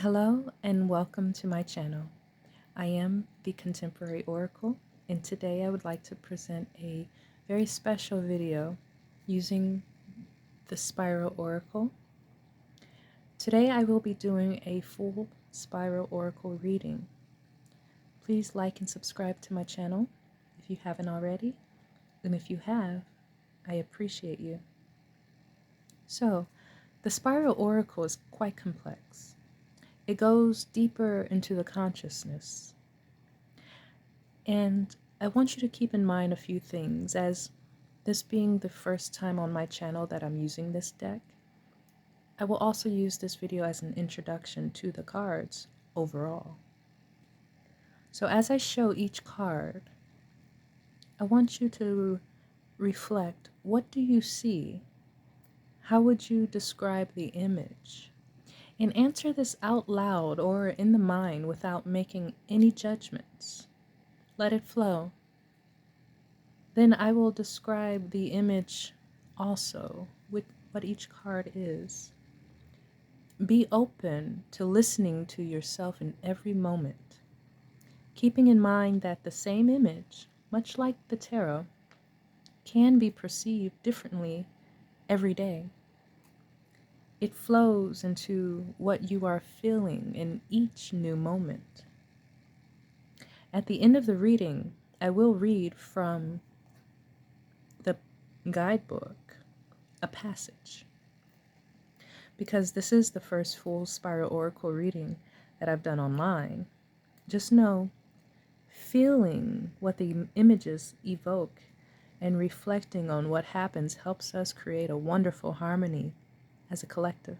Hello and welcome to my channel. I am the Contemporary Oracle, and today I would like to present a very special video using the Spiral Oracle. Today I will be doing a full Spiral Oracle reading. Please like and subscribe to my channel if you haven't already, and if you have, I appreciate you. So, the Spiral Oracle is quite complex. It goes deeper into the consciousness. And I want you to keep in mind a few things, as this being the first time on my channel that I'm using this deck. I will also use this video as an introduction to the cards overall. So as I show each card, I want you to reflect, what do you see? How would you describe the image? And answer this out loud or in the mind without making any judgments. Let it flow. Then I will describe the image also, with what each card is. Be open to listening to yourself in every moment, keeping in mind that the same image, much like the tarot, can be perceived differently every day. It flows into what you are feeling in each new moment. At the end of the reading, I will read from the guidebook a passage, because this is the first full Spiral Oracle reading that I've done online. Just know, feeling what the images evoke and reflecting on what happens helps us create a wonderful harmony as a collective.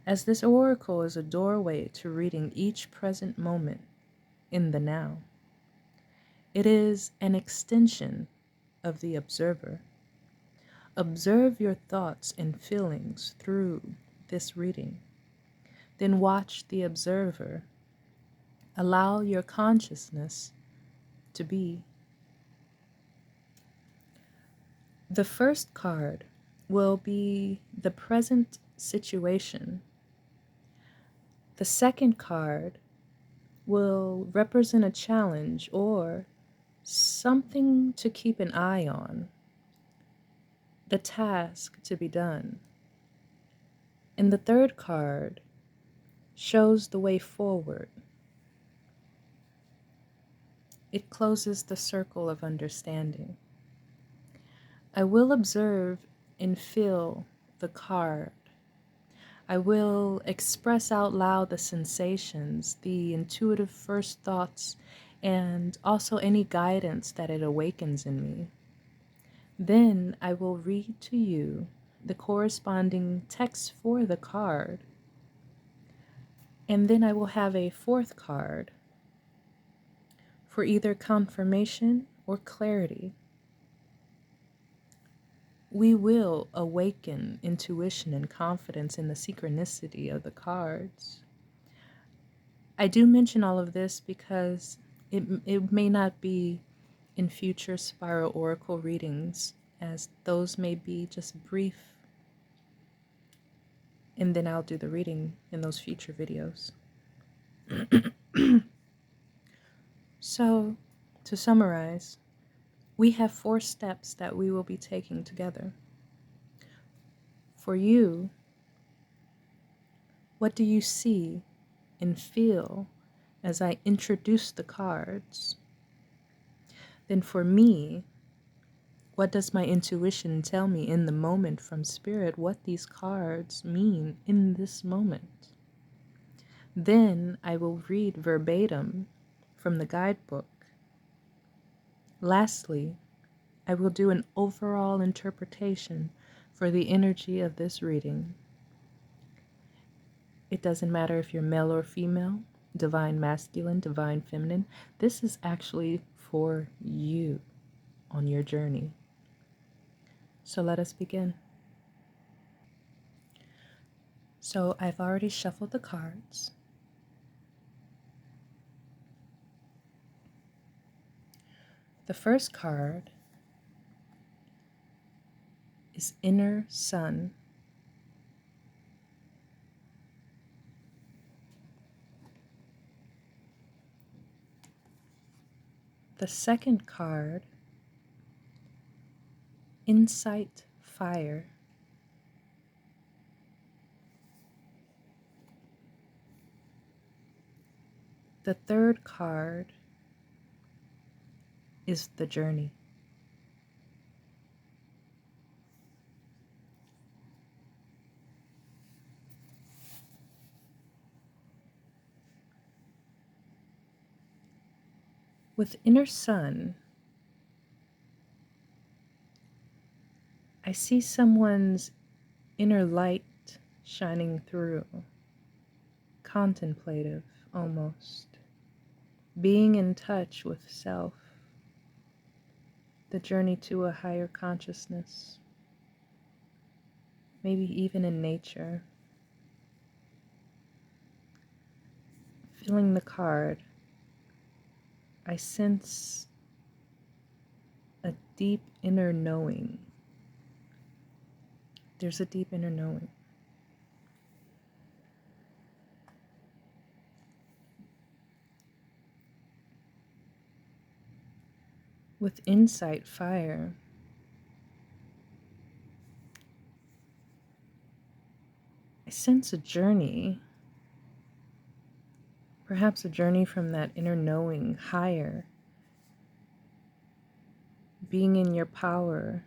As this oracle is a doorway to reading each present moment in the now. It is an extension of the observer. Observe your thoughts and feelings through this reading. Then watch the observer. Allow your consciousness to be. The first card will be the present situation. The second card will represent a challenge or something to keep an eye on, the task to be done. And the third card shows the way forward. It closes the circle of understanding. I will observe and feel the card. I will express out loud the sensations, the intuitive first thoughts, and also any guidance that it awakens in me. Then I will read to you the corresponding text for the card. And then I will have a fourth card for either confirmation or clarity. We will awaken intuition and confidence in the synchronicity of the cards. I do mention all of this because it may not be in future Spiral Oracle readings, as those may be just brief, and then I'll do the reading in those future videos. So, to summarize, we have 4 steps that we will be taking together. For you, what do you see and feel as I introduce the cards? Then for me, what does my intuition tell me in the moment from Spirit what these cards mean in this moment? Then I will read verbatim from the guidebook. Lastly, I will do an overall interpretation for the energy of this reading. It doesn't matter if you're male or female, divine masculine, divine feminine. This is actually for you on your journey. So let us begin. So I've already shuffled the cards. The first card is Inner Sun. The second card, Insight Fire. The third card is the Journey. With Inner Sun, I see someone's inner light shining through, contemplative almost, being in touch with self, the journey to a higher consciousness, maybe even in nature. Feeling the card, I sense a deep inner knowing. There's a deep inner knowing. With Insight Fire, I sense a journey, perhaps a journey from that inner knowing higher, being in your power,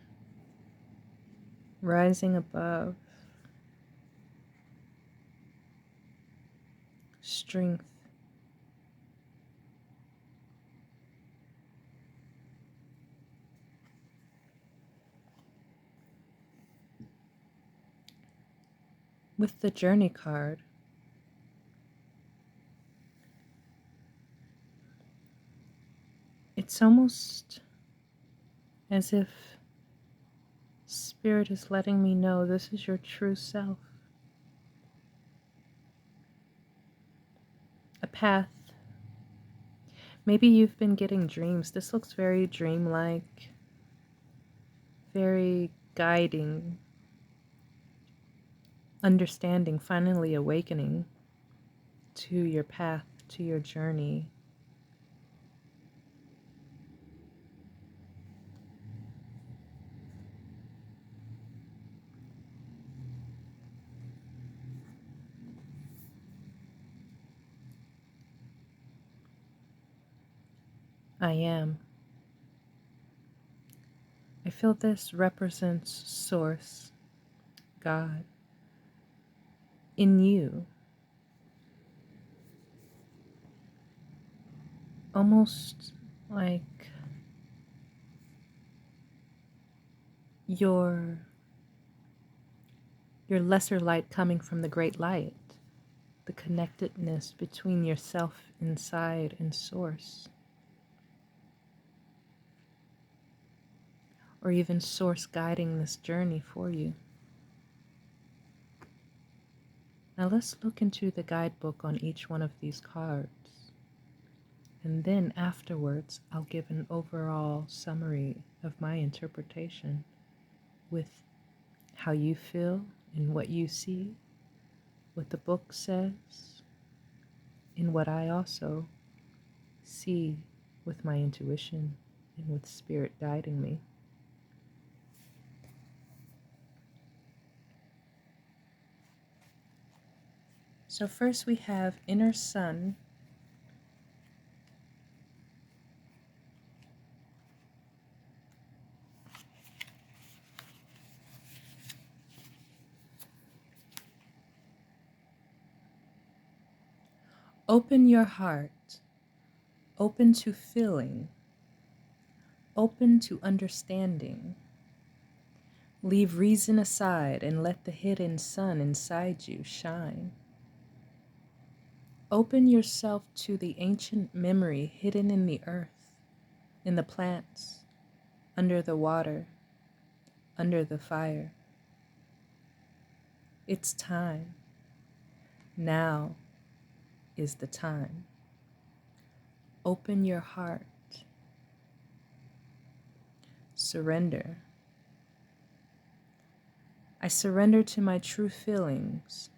rising above, strength. With the Journey card, it's almost as if Spirit is letting me know this is your true self. A path. Maybe you've been getting dreams. This looks very dreamlike, very guiding, understanding, finally awakening to your path, to your journey. I am. I feel this represents Source, God, in you. Almost like your lesser light coming from the great light, the connectedness between yourself inside and Source. Or even Source guiding this journey for you. Now let's look into the guidebook on each one of these cards. And then afterwards, I'll give an overall summary of my interpretation with how you feel and what you see, what the book says, and what I also see with my intuition and with Spirit guiding me. So first we have Inner Sun. Open your heart, open to feeling, open to understanding. Leave reason aside and let the hidden sun inside you shine. Open yourself to the ancient memory hidden in the earth, in the plants, under the water, under the fire. It's time. Now is the time. Open your heart. Surrender. I surrender to my true feelings.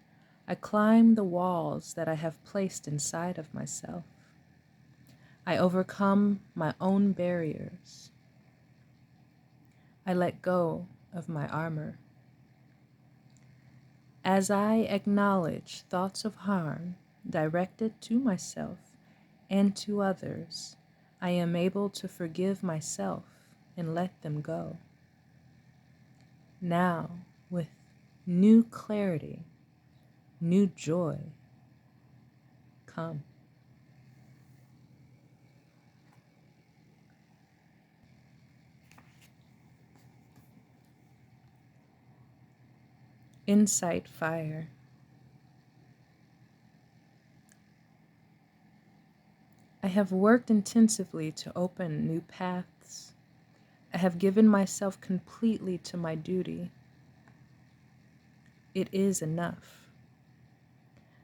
I climb the walls that I have placed inside of myself. I overcome my own barriers. I let go of my armor. As I acknowledge thoughts of harm directed to myself and to others, I am able to forgive myself and let them go. Now, with new clarity, new joy, come. Insight fire. I have worked intensively to open new paths. I have given myself completely to my duty. It is enough.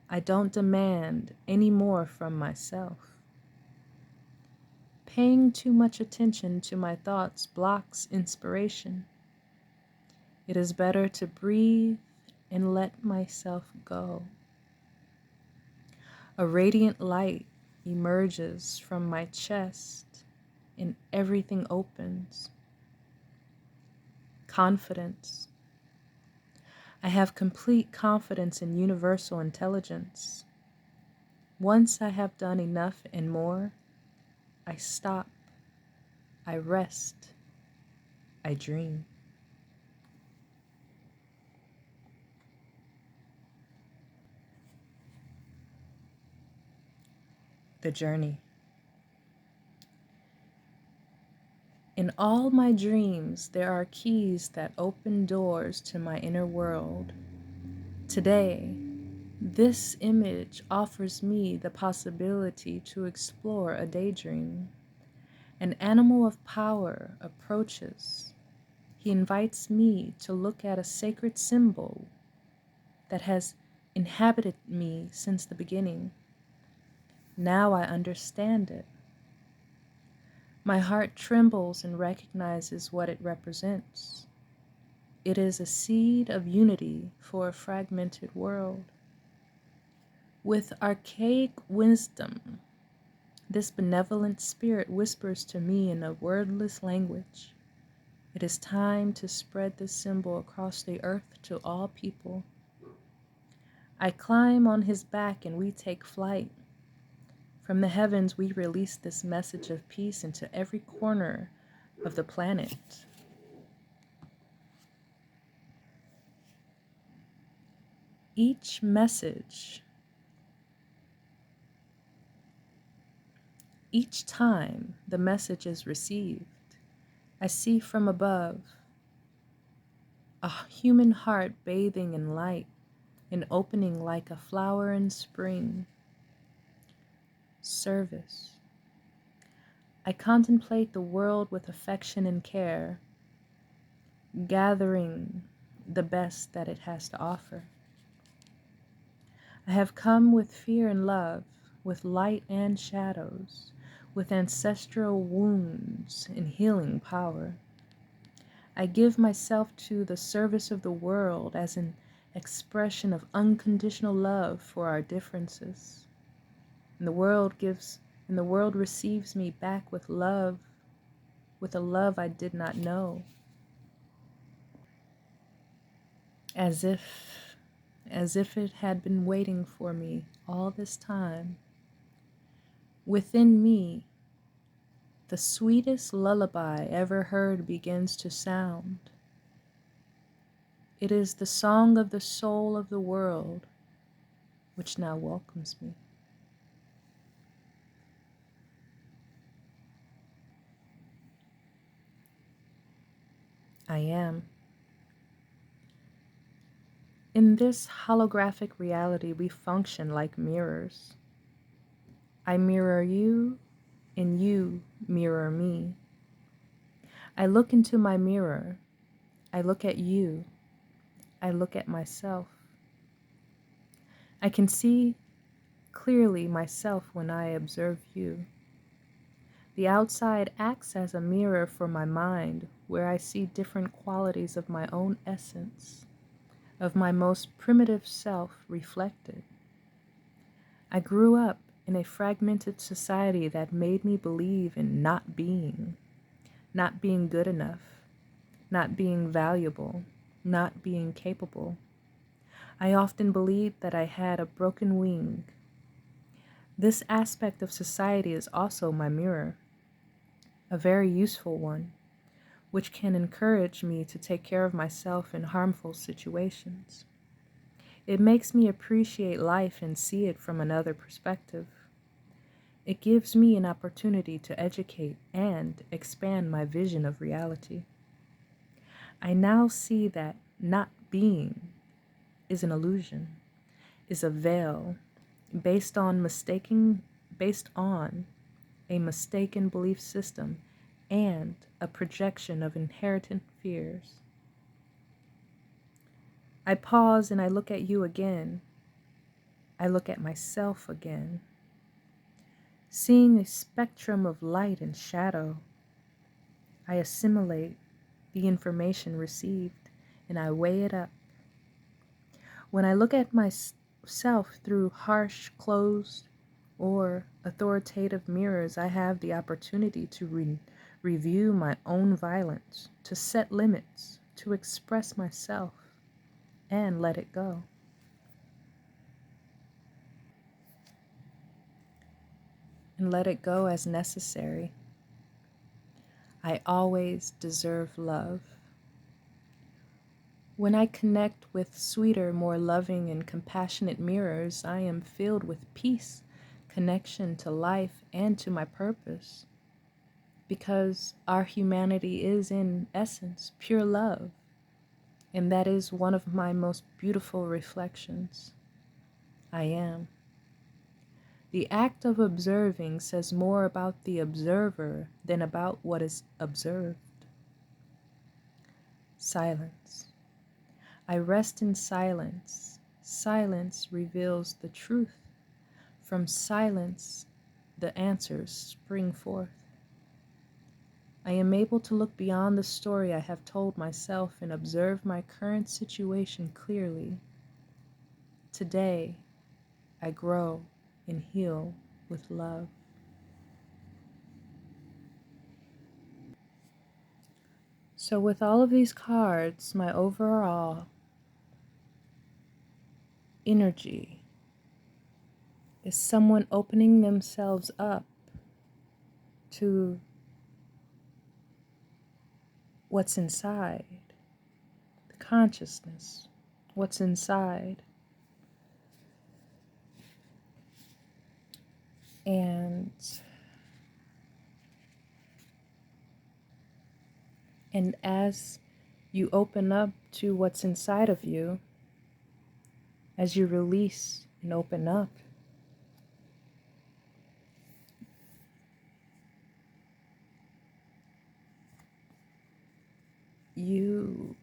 I don't demand any more from myself. Paying too much attention to my thoughts blocks inspiration. It is better to breathe and let myself go. A radiant light emerges from my chest and everything opens. Confidence. I have complete confidence in universal intelligence. Once I have done enough and more, I stop, I rest, I dream. The journey. In all my dreams, there are keys that open doors to my inner world. Today, this image offers me the possibility to explore a daydream. An animal of power approaches. He invites me to look at a sacred symbol that has inhabited me since the beginning. Now I understand it. My heart trembles and recognizes what it represents. It is a seed of unity for a fragmented world. With archaic wisdom, this benevolent spirit whispers to me in a wordless language. It is time to spread this symbol across the earth to all people. I climb on his back and we take flight. From the heavens, we release this message of peace into every corner of the planet. Each time the message is received, I see from above a human heart bathing in light and opening like a flower in spring. Service. I contemplate the world with affection and care, gathering the best that it has to offer. I have come with fear and love, with light and shadows, with ancestral wounds and healing power. I give myself to the service of the world as an expression of unconditional love for our differences. And the world receives me back with love, with a love I did not know. As if it had been waiting for me all this time. Within me, the sweetest lullaby ever heard begins to sound. It is the song of the soul of the world, which now welcomes me. I am. In this holographic reality, we function like mirrors. I mirror you, and you mirror me. I look into my mirror. I look at you. I look at myself. I can see clearly myself when I observe you. The outside acts as a mirror for my mind, where I see different qualities of my own essence, of my most primitive self reflected. I grew up in a fragmented society that made me believe in not being good enough, not being valuable, not being capable. I often believed that I had a broken wing. This aspect of society is also my mirror, a very useful one, which can encourage me to take care of myself in harmful situations. It makes me appreciate life and see it from another perspective. It gives me an opportunity to educate and expand my vision of reality. I now see that not being is an illusion, is a veil based on a mistaken belief system and a projection of inherited fears. I pause and I look at you again. I look at myself again, seeing a spectrum of light and shadow. I assimilate the information received and I weigh it up. When I look at myself through harsh, closed, or authoritative mirrors, I have the opportunity to review my own violence, to set limits, to express myself, and let it go. And let it go as necessary. I always deserve love. When I connect with sweeter, more loving, and compassionate mirrors, I am filled with peace, connection to life, and to my purpose. Because our humanity is, in essence, pure love. And that is one of my most beautiful reflections. I am. The act of observing says more about the observer than about what is observed. Silence. I rest in silence. Silence reveals the truth. From silence, the answers spring forth. I am able to look beyond the story I have told myself and observe my current situation clearly. Today, I grow and heal with love. So with all of these cards, my overall energy is someone opening themselves up to what's inside, the consciousness, what's inside. And as you open up to what's inside of you, as you release and open up, you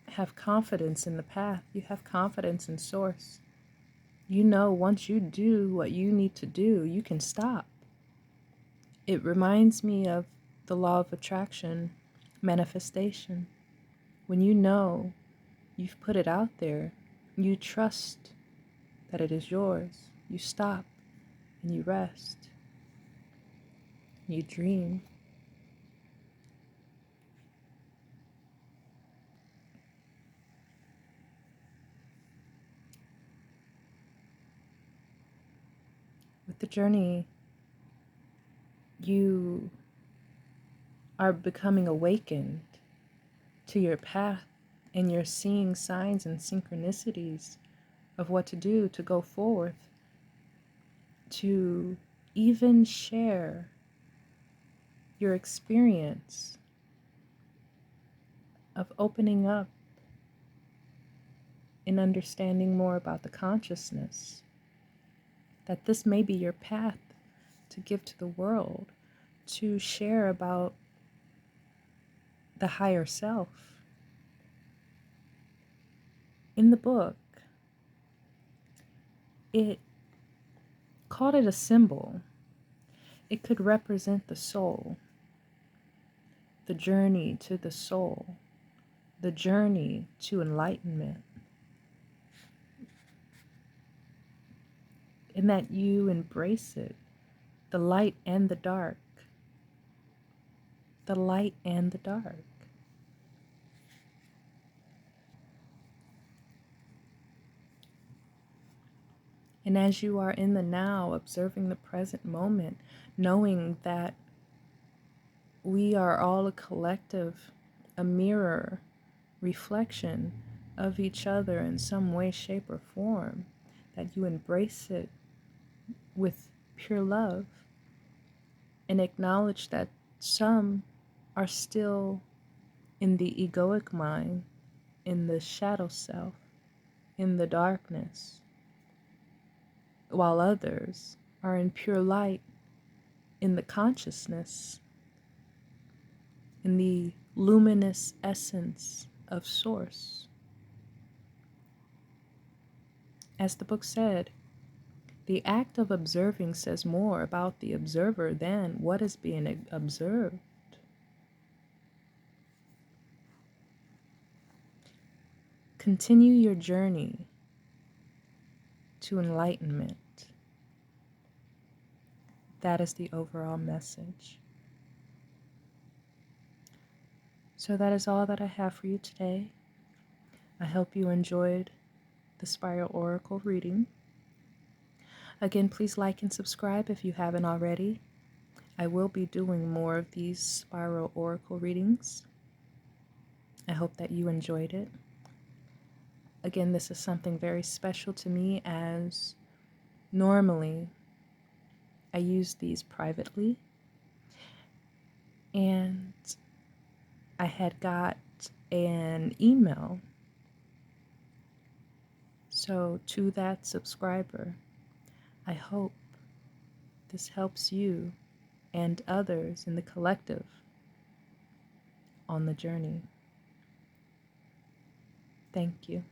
have confidence in the path. You have confidence in Source. You know once you do what you need to do, you can stop. It reminds me of the law of attraction, manifestation. When you know you've put it out there, you trust that it is yours. You stop and you rest. You dream. With the journey, you are becoming awakened to your path, and you're seeing signs and synchronicities of what to do to go forth, to even share your experience of opening up and understanding more about the consciousness, that this may be your path to give to the world, to share about the higher self. In the book, it called it a symbol. It could represent the soul, the journey to the soul, the journey to enlightenment. and that you embrace it, the light and the dark. The light and the dark. And as you are in the now, observing the present moment, knowing that we are all a collective, a mirror, reflection of each other in some way, shape, or form, that you embrace it with pure love and acknowledge that some are still in the egoic mind, in the shadow self, in the darkness, while others are in pure light, in the consciousness, in the luminous essence of Source. As the book said, the act of observing says more about the observer than what is being observed. Continue your journey to enlightenment. That is the overall message. So that is all that I have for you today. I hope you enjoyed the Spiral Oracle reading. Again, please like and subscribe if you haven't already. I will be doing more of these Spiral Oracle readings. I hope that you enjoyed it. Again, this is something very special to me, as normally I use these privately, and I had got an email. So to that subscriber, I hope this helps you and others in the collective on the journey. Thank you.